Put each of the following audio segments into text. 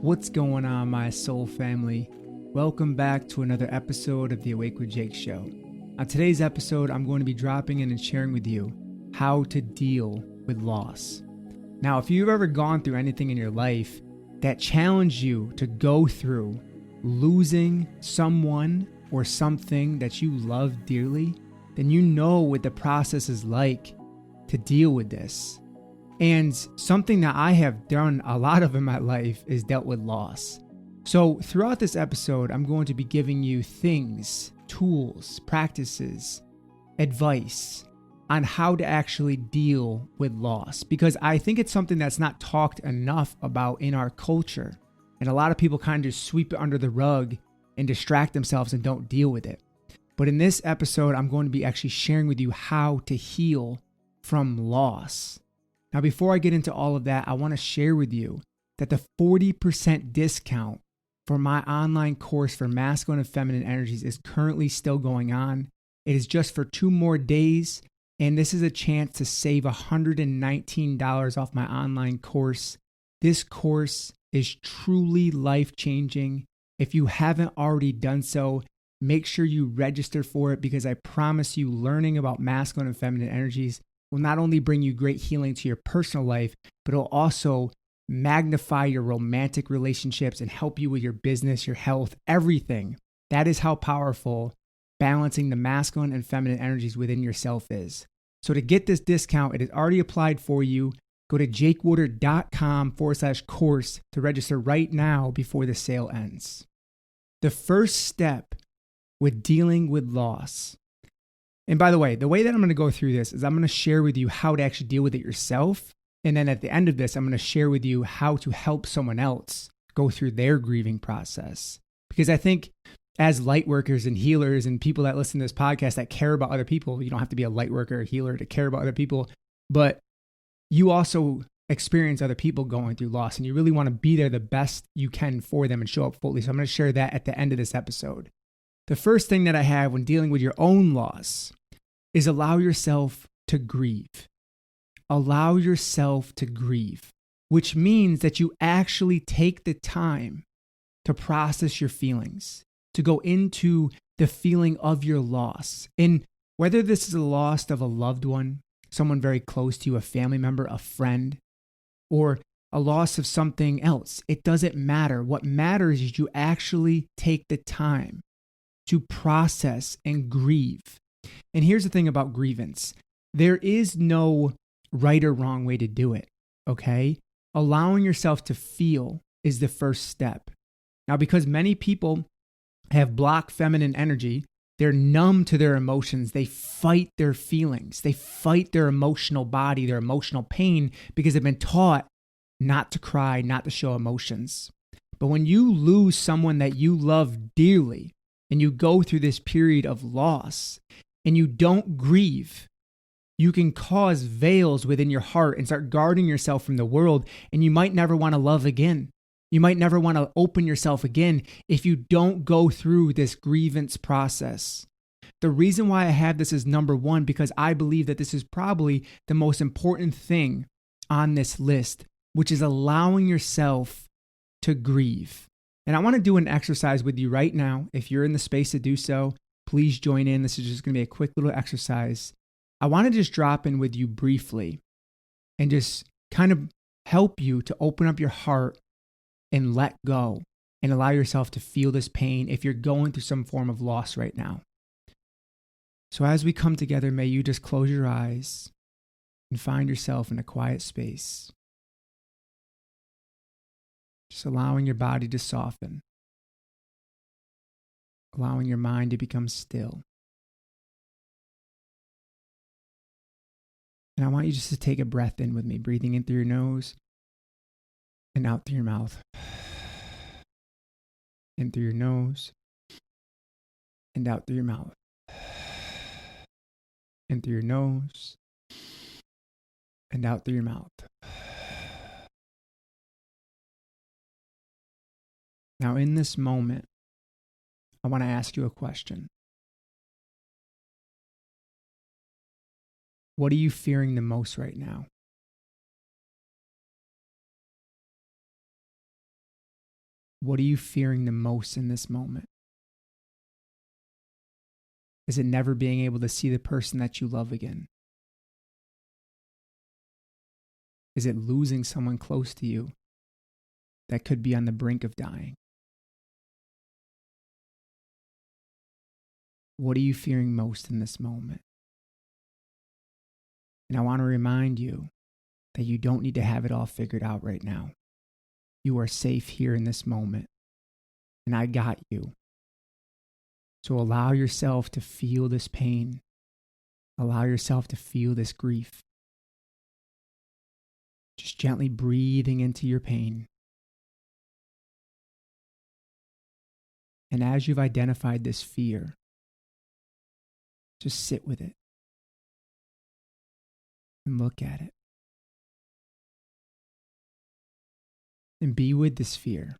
What's going on, my soul family? Welcome back to another episode of the Awake with Jake show. On today's episode, I'm going to be dropping in and sharing with you how to deal with loss. Now, if you've ever gone through anything in your life that challenged you to go through losing someone or something that you love dearly, then you know what the process is like to deal with this. And something that I have done a lot of in my life is dealt with loss. So throughout this episode, I'm going to be giving you things, tools, practices, advice on how to actually deal with loss. Because I think it's something that's not talked enough about in our culture. And a lot of people kind of just sweep it under the rug and distract themselves and don't deal with it. But in this episode, I'm going to be actually sharing with you how to heal from loss. Now, before I get into all of that, I want to share with you that the 40% discount for my online course for masculine and feminine energies is currently still going on. It is just for 2 more days, and this is a chance to save $119 off my online course. This course is truly life-changing. If you haven't already done so, make sure you register for it, because I promise you, learning about masculine and feminine energies will not only bring you great healing to your personal life, but it'll also magnify your romantic relationships and help you with your business, your health, everything. That is how powerful balancing the masculine and feminine energies within yourself is. So to get this discount, it is already applied for you. Go to jakewoodard.com/course to register right now before the sale ends. The first step with dealing with loss. And by the way that I'm going to go through this is I'm going to share with you how to actually deal with it yourself. And then at the end of this, I'm going to share with you how to help someone else go through their grieving process. Because I think as light workers and healers and people that listen to this podcast that care about other people, you don't have to be a light worker or healer to care about other people, but you also experience other people going through loss, and you really want to be there the best you can for them and show up fully. So I'm going to share that at the end of this episode. The first thing that I have when dealing with your own loss is allow yourself to grieve. Allow yourself to grieve, which means that you actually take the time to process your feelings, to go into the feeling of your loss. And whether this is a loss of a loved one, someone very close to you, a family member, a friend, or a loss of something else, it doesn't matter. What matters is you actually take the time to process and grieve. And here's the thing about grievance. There is no right or wrong way to do it, okay? Allowing yourself to feel is the first step. Now, because many people have blocked feminine energy, they're numb to their emotions. They fight their feelings. They fight their emotional body, their emotional pain, because they've been taught not to cry, not to show emotions. But when you lose someone that you love dearly, and you go through this period of loss, and you don't grieve, you can cause veils within your heart and start guarding yourself from the world, and you might never want to love again. You might never want to open yourself again if you don't go through this grievance process. The reason why I have this as number 1, because I believe that this is probably the most important thing on this list, which is allowing yourself to grieve. And I want to do an exercise with you right now. If you're in the space to do so, please join in. This is just going to be a quick little exercise. I want to just drop in with you briefly and just kind of help you to open up your heart and let go and allow yourself to feel this pain if you're going through some form of loss right now. So as we come together, may you just close your eyes and find yourself in a quiet space. Just allowing your body to soften. Allowing your mind to become still. And I want you just to take a breath in with me, breathing in through your nose and out through your mouth. In through your nose and out through your mouth. In through your nose and out through your mouth. Now, in this moment, I want to ask you a question. What are you fearing the most right now? What are you fearing the most in this moment? Is it never being able to see the person that you love again? Is it losing someone close to you that could be on the brink of dying? What are you fearing most in this moment? And I want to remind you that you don't need to have it all figured out right now. You are safe here in this moment, and I got you. So allow yourself to feel this pain. Allow yourself to feel this grief. Just gently breathing into your pain. And as you've identified this fear, just sit with it and look at it. And be with this fear.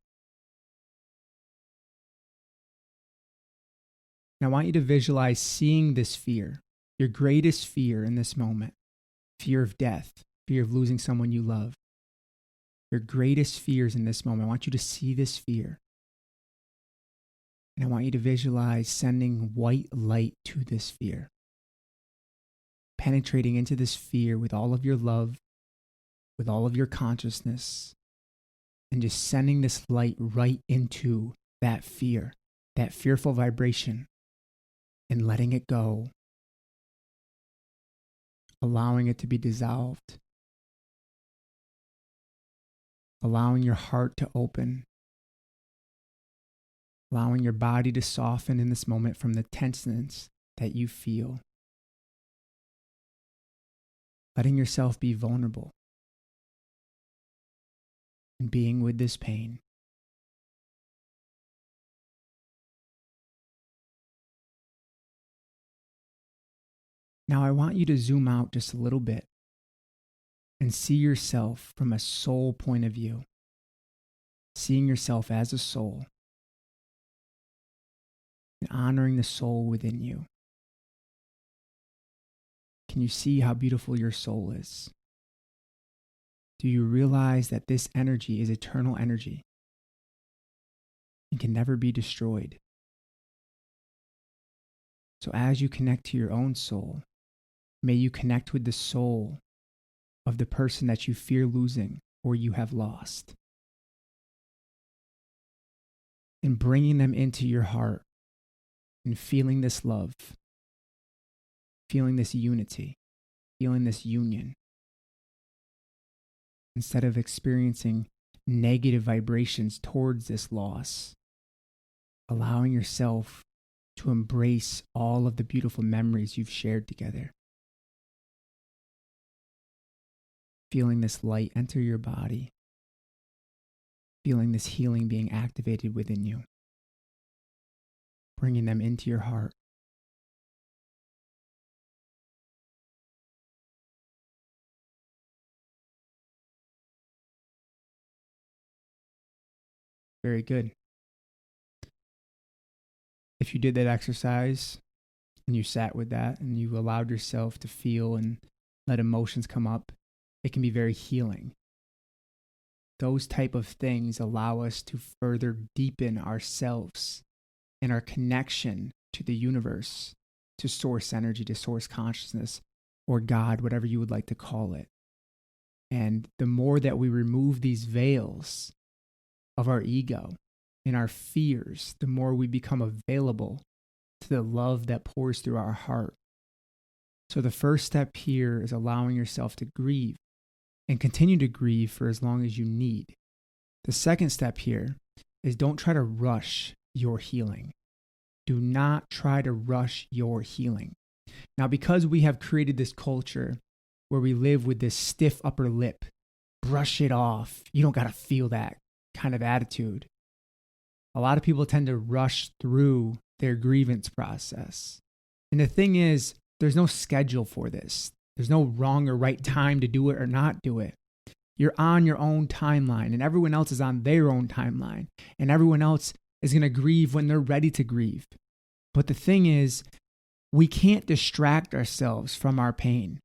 And I want you to visualize seeing this fear, your greatest fear in this moment. Fear of death, fear of losing someone you love. Your greatest fears in this moment. I want you to see this fear. And I want you to visualize sending white light to this fear. Penetrating into this fear with all of your love, with all of your consciousness, and just sending this light right into that fear, that fearful vibration, and letting it go, allowing it to be dissolved, allowing your heart to open, allowing your body to soften in this moment from the tenseness that you feel, letting yourself be vulnerable and being with this pain. Now I want you to zoom out just a little bit and see yourself from a soul point of view, seeing yourself as a soul and honoring the soul within you. Can you see how beautiful your soul is? Do you realize that this energy is eternal energy and can never be destroyed? So as you connect to your own soul, may you connect with the soul of the person that you fear losing or you have lost. And bringing them into your heart and feeling this love, feeling this unity, feeling this union. Instead of experiencing negative vibrations towards this loss, allowing yourself to embrace all of the beautiful memories you've shared together. Feeling this light enter your body, feeling this healing being activated within you, bringing them into your heart. Very good. If you did that exercise and you sat with that and you allowed yourself to feel and let emotions come up, it can be very healing. Those type of things allow us to further deepen ourselves and our connection to the universe, to source energy, to source consciousness, or God, whatever you would like to call it. And the more that we remove these veils of our ego and our fears, the more we become available to the love that pours through our heart. So the first step here is allowing yourself to grieve and continue to grieve for as long as you need. The second step here is don't try to rush your healing. Do not try to rush your healing. Now, because we have created this culture where we live with this stiff upper lip, brush it off, you don't got to feel that kind of attitude. A lot of people tend to rush through their grievance process. And the thing is, there's no schedule for this. There's no wrong or right time to do it or not do it. You're on your own timeline, and everyone else is on their own timeline. And everyone else is going to grieve when they're ready to grieve. But the thing is, we can't distract ourselves from our pain.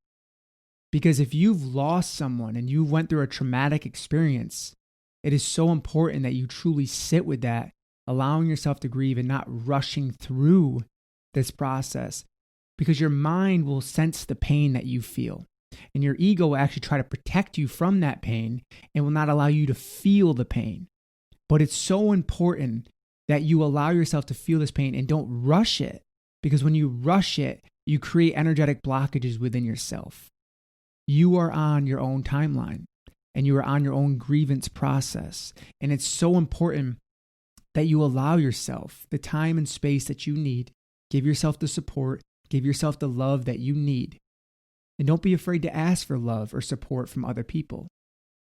Because if you've lost someone and you went through a traumatic experience, It is so important that you truly sit with that, allowing yourself to grieve and not rushing through this process, because your mind will sense the pain that you feel. And your ego will actually try to protect you from that pain and will not allow you to feel the pain. But it's so important that you allow yourself to feel this pain and don't rush it, because when you rush it, you create energetic blockages within yourself. You are on your own timeline and you are on your own grievance process. And it's so important that you allow yourself the time and space that you need. Give yourself the support, give yourself the love that you need. And don't be afraid to ask for love or support from other people,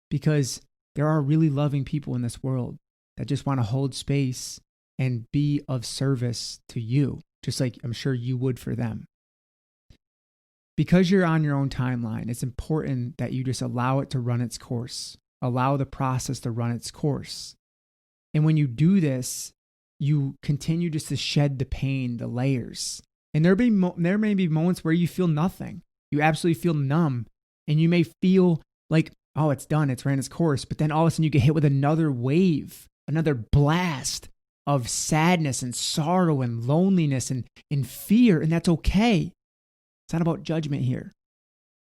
because there are really loving people in this world that just want to hold space and be of service to you, just like I'm sure you would for them. Because you're on your own timeline, it's important that you just allow it to run its course. Allow the process to run its course. And when you do this, you continue just to shed the pain, the layers. And there may be moments where you feel nothing. You absolutely feel numb. And you may feel like, oh, it's done, it's ran its course. But then all of a sudden you get hit with another wave, another blast of sadness and sorrow and loneliness and fear. And that's okay. It's not about judgment here.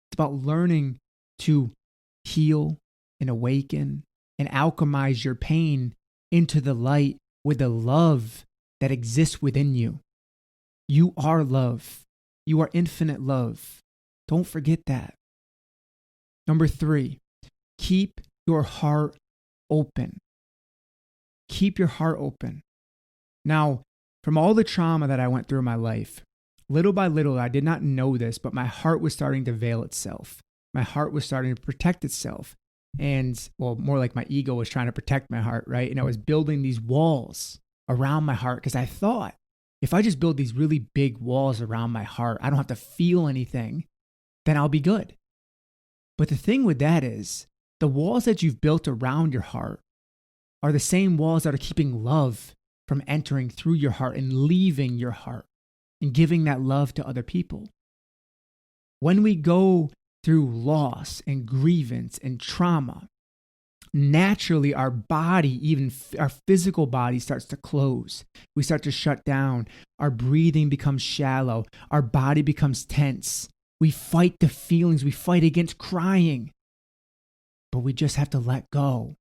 It's about learning to heal and awaken and alchemize your pain into the light with the love that exists within you. You are love. You are infinite love. Don't forget that. Number 3, keep your heart open. Keep your heart open. Now, from all the trauma that I went through in my life, little by little, I did not know this, but my heart was starting to veil itself. My heart was starting to protect itself. And, well, more like my ego was trying to protect my heart, right? And I was building these walls around my heart because I thought, if I just build these really big walls around my heart, I don't have to feel anything, then I'll be good. But the thing with that is, the walls that you've built around your heart are the same walls that are keeping love from entering through your heart and leaving your heart and giving that love to other people. When we go through loss and grievance and trauma, naturally our body, even our physical body, starts to close. We start to shut down. Our breathing becomes shallow. Our body becomes tense. We fight the feelings. We fight against crying. But we just have to let go.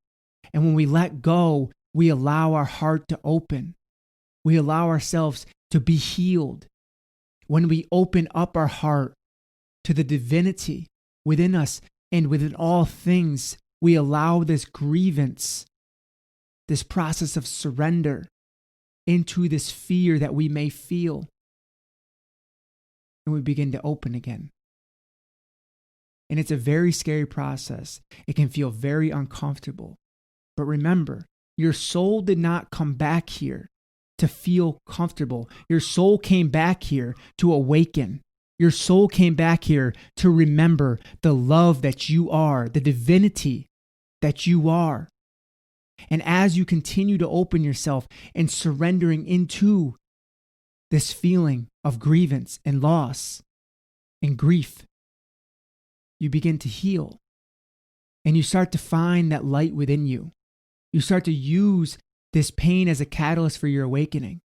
And when we let go, we allow our heart to open. We allow ourselves to be healed. When we open up our heart to the divinity within us and within all things, we allow this grievance, this process of surrender into this fear that we may feel. And we begin to open again. And it's a very scary process. It can feel very uncomfortable. But remember, your soul did not come back here to feel comfortable. Your soul came back here to awaken. Your soul came back here to remember the love that you are, the divinity that you are. And as you continue to open yourself and surrendering into this feeling of grievance and loss and grief, you begin to heal. And you start to find that light within you. You start to use this pain as a catalyst for your awakening,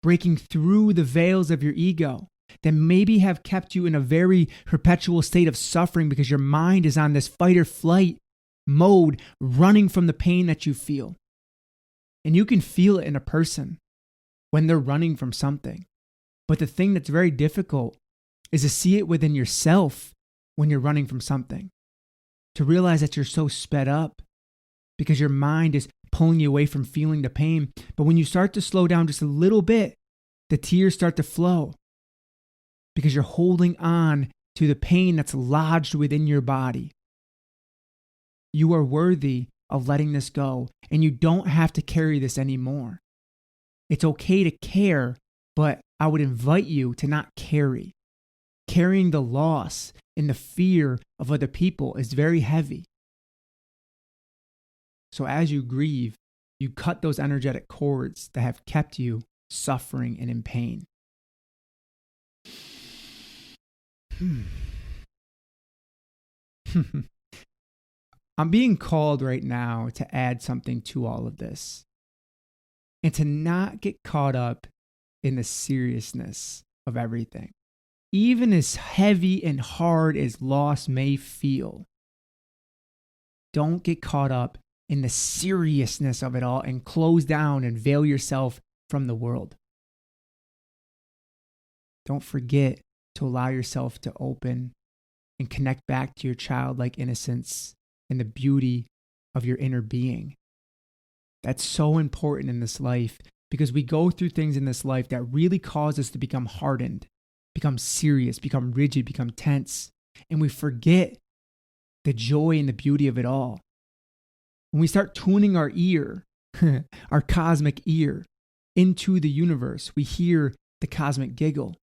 breaking through the veils of your ego that maybe have kept you in a very perpetual state of suffering because your mind is on this fight or flight mode, running from the pain that you feel. And you can feel it in a person when they're running from something. But the thing that's very difficult is to see it within yourself when you're running from something. To realize that you're so sped up because your mind is pulling you away from feeling the pain. But when you start to slow down just a little bit, the tears start to flow because you're holding on to the pain that's lodged within your body. You are worthy of letting this go, and you don't have to carry this anymore. It's okay to care, but I would invite you to not carry. Carrying the loss and the fear of other people is very heavy. So as you grieve, you cut those energetic cords that have kept you suffering and in pain. I'm being called right now to add something to all of this and to not get caught up in the seriousness of everything. Even as heavy and hard as loss may feel, don't get caught up in the seriousness of it all and close down and veil yourself from the world. Don't forget to allow yourself to open and connect back to your childlike innocence and the beauty of your inner being. That's so important in this life because we go through things in this life that really cause us to become hardened, become serious, become rigid, become tense, and we forget the joy and the beauty of it all. When we start tuning our ear, our cosmic ear, into the universe, we hear the cosmic giggle.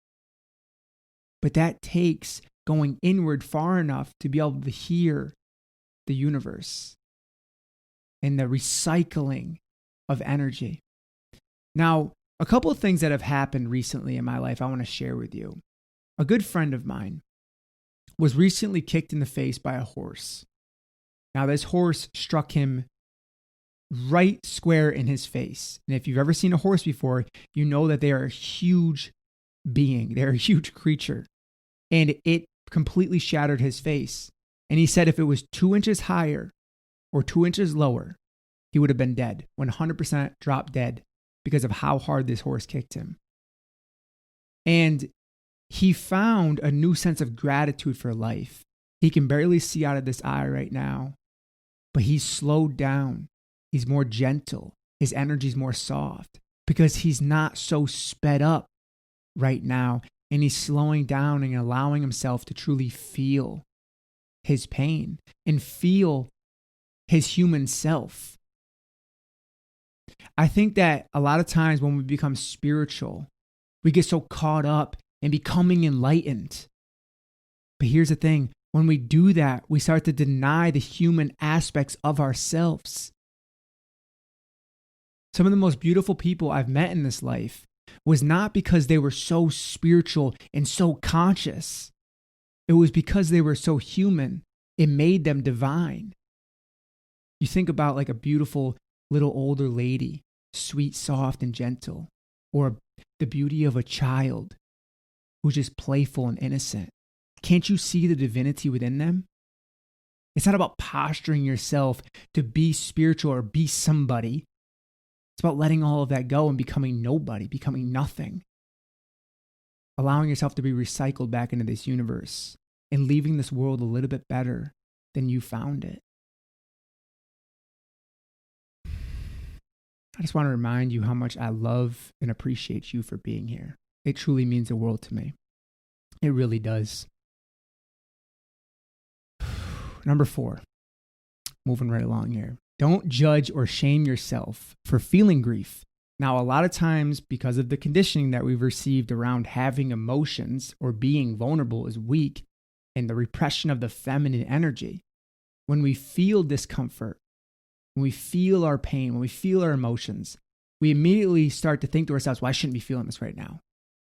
But that takes going inward far enough to be able to hear the universe and the recycling of energy. Now, a couple of things that have happened recently in my life I want to share with you. A good friend of mine was recently kicked in the face by a horse. Now, this horse struck him right square in his face. And if you've ever seen a horse before, you know that they are a huge being. They're a huge creature. And it completely shattered his face. And he said if it was 2 inches higher or 2 inches lower, he would have been dead, 100% dropped dead because of how hard this horse kicked him. And he found a new sense of gratitude for life. He can barely see out of this eye right now, but he's slowed down. He's more gentle. His energy's more soft because he's not so sped up right now. And he's slowing down and allowing himself to truly feel his pain and feel his human self. I think that a lot of times when we become spiritual, we get so caught up in becoming enlightened. But here's the thing. When we do that, we start to deny the human aspects of ourselves. Some of the most beautiful people I've met in this life was not because they were so spiritual and so conscious. It was because they were so human. It made them divine. You think about like a beautiful little older lady, sweet, soft, and gentle, or the beauty of a child who's just playful and innocent. Can't you see the divinity within them? It's not about posturing yourself to be spiritual or be somebody. It's about letting all of that go and becoming nobody, becoming nothing. Allowing yourself to be recycled back into this universe and leaving this world a little bit better than you found it. I just want to remind you how much I love and appreciate you for being here. It truly means the world to me. It really does. Number 4, moving right along here. Don't judge or shame yourself for feeling grief. Now, a lot of times, because of the conditioning that we've received around having emotions or being vulnerable is weak and the repression of the feminine energy, when we feel discomfort, when we feel our pain, when we feel our emotions, we immediately start to think to ourselves, well, I shouldn't be feeling this right now.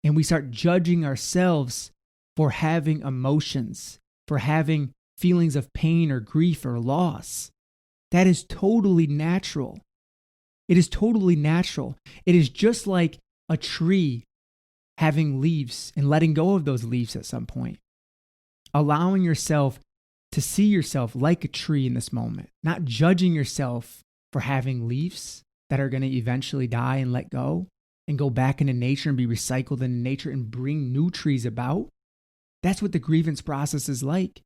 And we start judging ourselves for having emotions, for having feelings of pain or grief or loss. That is totally natural. It is totally natural. It is just like a tree having leaves and letting go of those leaves at some point. Allowing yourself to see yourself like a tree in this moment, not judging yourself for having leaves that are going to eventually die and let go and go back into nature and be recycled into nature and bring new trees about. That's what the grievance process is like.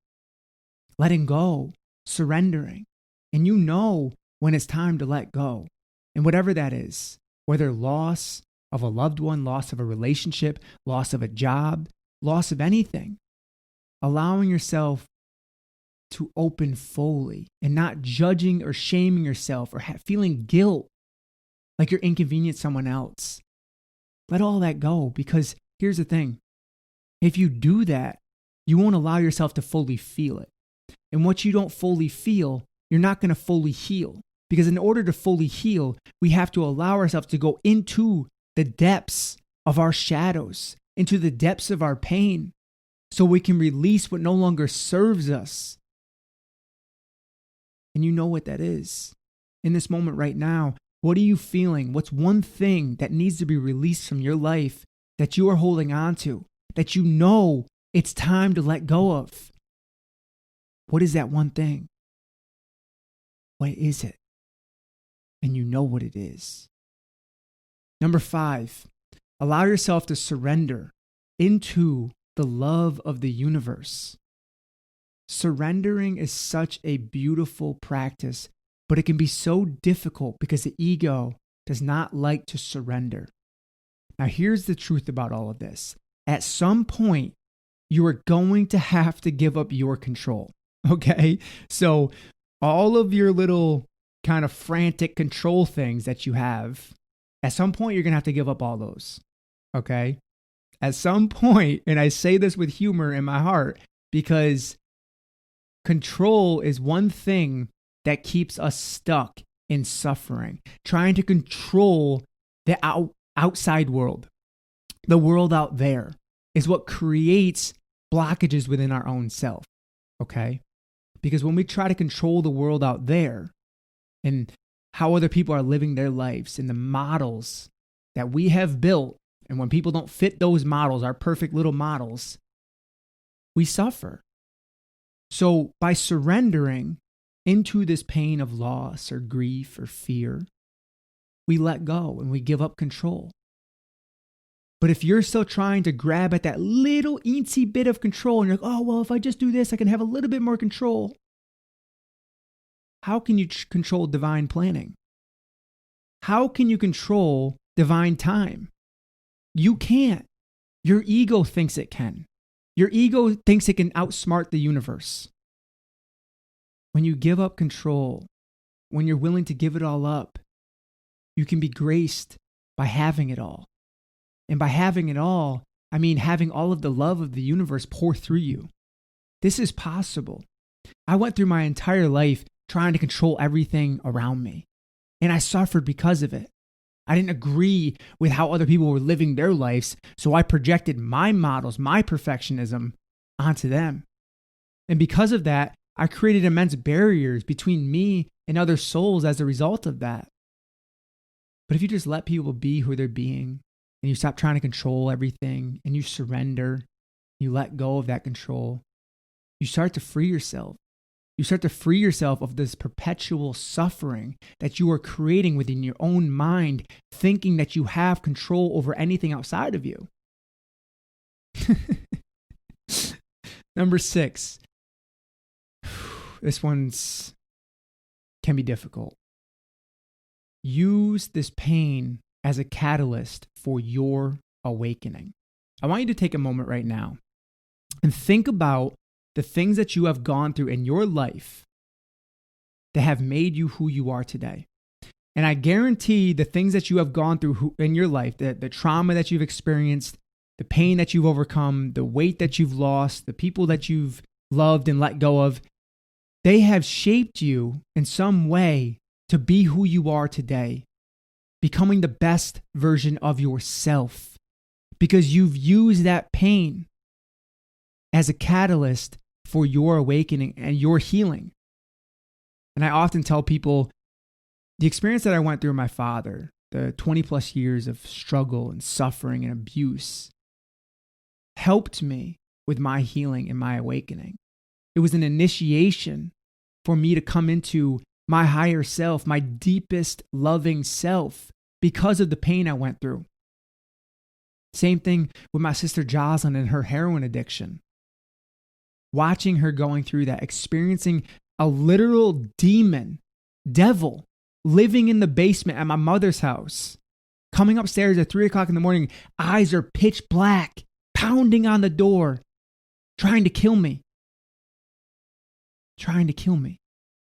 Letting go, surrendering. And you know when it's time to let go. And whatever that is, whether loss of a loved one, loss of a relationship, loss of a job, loss of anything, allowing yourself to open fully and not judging or shaming yourself or feeling guilt like you're inconveniencing someone else. Let all that go, because here's the thing. If you do that, you won't allow yourself to fully feel it. And what you don't fully feel, you're not going to fully heal. Because in order to fully heal, we have to allow ourselves to go into the depths of our shadows, into the depths of our pain, so we can release what no longer serves us. And you know what that is. In this moment right now, what are you feeling? What's one thing that needs to be released from your life that you are holding on to, that you know it's time to let go of? What is that one thing? What is it? And you know what it is. Number 5, allow yourself to surrender into the love of the universe. Surrendering is such a beautiful practice, but it can be so difficult because the ego does not like to surrender. Now, here's the truth about all of this. At some point, you are going to have to give up your control, okay? So all of your little kind of frantic control things that you have, at some point, you're going to have to give up all those, okay? At some point, and I say this with humor in my heart, because control is one thing that keeps us stuck in suffering, trying to control the outside world. The world out there is what creates blockages within our own self, okay? Because when we try to control the world out there and how other people are living their lives and the models that we have built, and when people don't fit those models, our perfect little models, we suffer. So by surrendering into this pain of loss or grief or fear, we let go and we give up control. But if you're still trying to grab at that little eensy bit of control and you're like, oh, well, if I just do this, I can have a little bit more control. How can you control divine planning? How can you control divine time? You can't. Your ego thinks it can. Your ego thinks it can outsmart the universe. When you give up control, when you're willing to give it all up, you can be graced by having it all. And by having it all, I mean having all of the love of the universe pour through you. This is possible. I went through my entire life trying to control everything around me, and I suffered because of it. I didn't agree with how other people were living their lives, so I projected my models, my perfectionism onto them. And because of that, I created immense barriers between me and other souls as a result of that. But if you just let people be who they're being, and you stop trying to control everything, and you surrender, you let go of that control, you start to free yourself. You start to free yourself of this perpetual suffering that you are creating within your own mind, thinking that you have control over anything outside of you. Number 6. This one's can be difficult. Use this pain as a catalyst for your awakening. I want you to take a moment right now and think about the things that you have gone through in your life that have made you who you are today. And I guarantee the things that you have gone through in your life, the trauma that you've experienced, the pain that you've overcome, the weight that you've lost, the people that you've loved and let go of, they have shaped you in some way to be who you are today, becoming the best version of yourself, because you've used that pain as a catalyst for your awakening and your healing. And I often tell people the experience that I went through with my father, the 20 plus years of struggle and suffering and abuse, helped me with my healing and my awakening. It was an initiation for me to come into my higher self, my deepest loving self, because of the pain I went through. Same thing with my sister Jocelyn and her heroin addiction. Watching her going through that, experiencing a literal devil, living in the basement at my mother's house, coming upstairs at 3 o'clock in the morning, eyes are pitch black, pounding on the door, trying to kill me.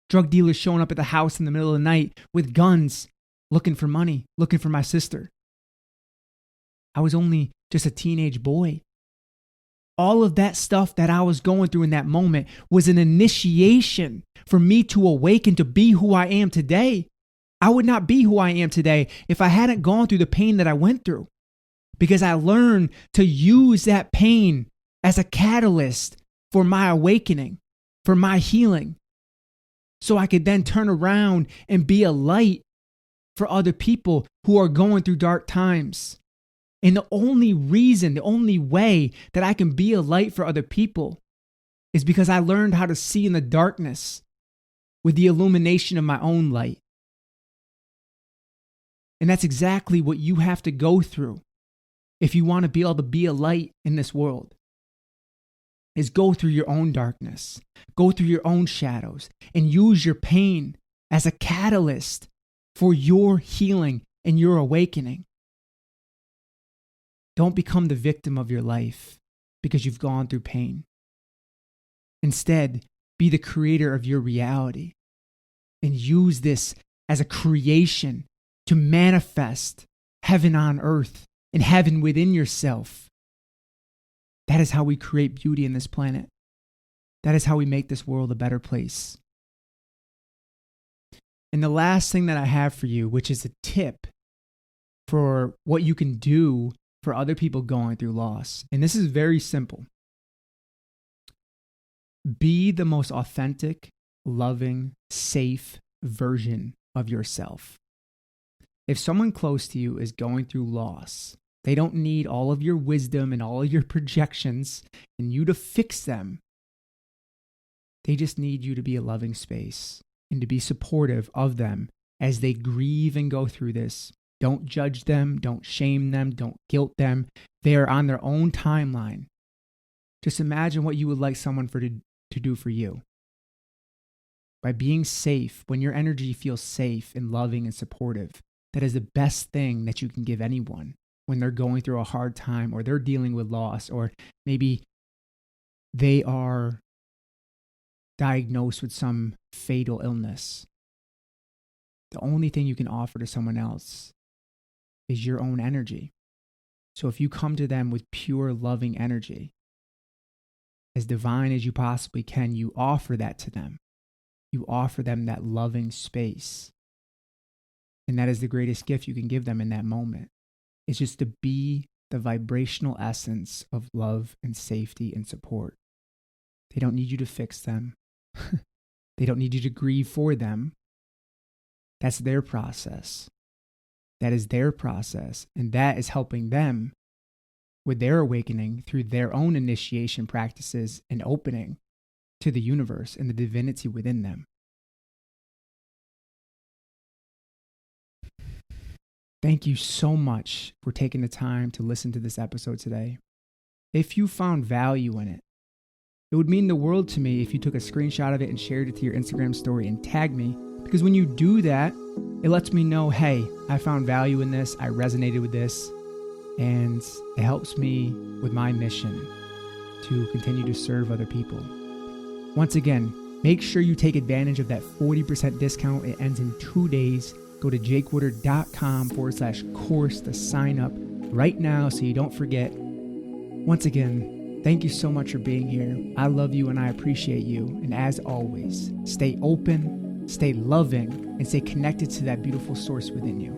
Drug dealers showing up at the house in the middle of the night with guns, looking for money, looking for my sister. I was only just a teenage boy. All of that stuff that I was going through in that moment was an initiation for me to awaken to be who I am today. I would not be who I am today if I hadn't gone through the pain that I went through, because I learned to use that pain as a catalyst for my awakening, for my healing. so I could then turn around and be a light for other people who are going through dark times. And the only reason, the only way that I can be a light for other people is because I learned how to see in the darkness with the illumination of my own light. And that's exactly what you have to go through if you want to be able to be a light in this world. Is go through your own darkness, go through your own shadows, and use your pain as a catalyst for your healing and your awakening. Don't become the victim of your life because you've gone through pain. Instead, be the creator of your reality and use this as a creation to manifest heaven on earth and heaven within yourself. That is how we create beauty in this planet. That is how we make this world a better place. And the last thing that I have for you, which is a tip for what you can do for other people going through loss. And this is very simple. Be the most authentic, loving, safe version of yourself. If someone close to you is going through loss, they don't need all of your wisdom and all of your projections and you to fix them. They just need you to be a loving space and to be supportive of them as they grieve and go through this. Don't judge them. Don't shame them. Don't guilt them. They are on their own timeline. Just imagine what you would like someone to do for you. By being safe, when your energy feels safe and loving and supportive, that is the best thing that you can give anyone when they're going through a hard time or they're dealing with loss or maybe they are diagnosed with some fatal illness. The only thing you can offer to someone else is your own energy. So if you come to them with pure loving energy, as divine as you possibly can, you offer that to them. You offer them that loving space. And that is the greatest gift you can give them in that moment. It's just to be the vibrational essence of love and safety and support. They don't need you to fix them. They don't need you to grieve for them. That's their process. That is their process. And that is helping them with their awakening through their own initiation practices and opening to the universe and the divinity within them. Thank you so much for taking the time to listen to this episode today. If you found value in it, it would mean the world to me if you took a screenshot of it and shared it to your Instagram story and tagged me, because when you do that, it lets me know, hey, I found value in this, I resonated with this, and it helps me with my mission to continue to serve other people. Once again, make sure you take advantage of that 40% discount. It ends in 2 days. Go to jakewoodard.com/course to sign up right now so you don't forget. Once again, thank you so much for being here. I love you and I appreciate you. And as always, stay open, stay loving, and stay connected to that beautiful source within you.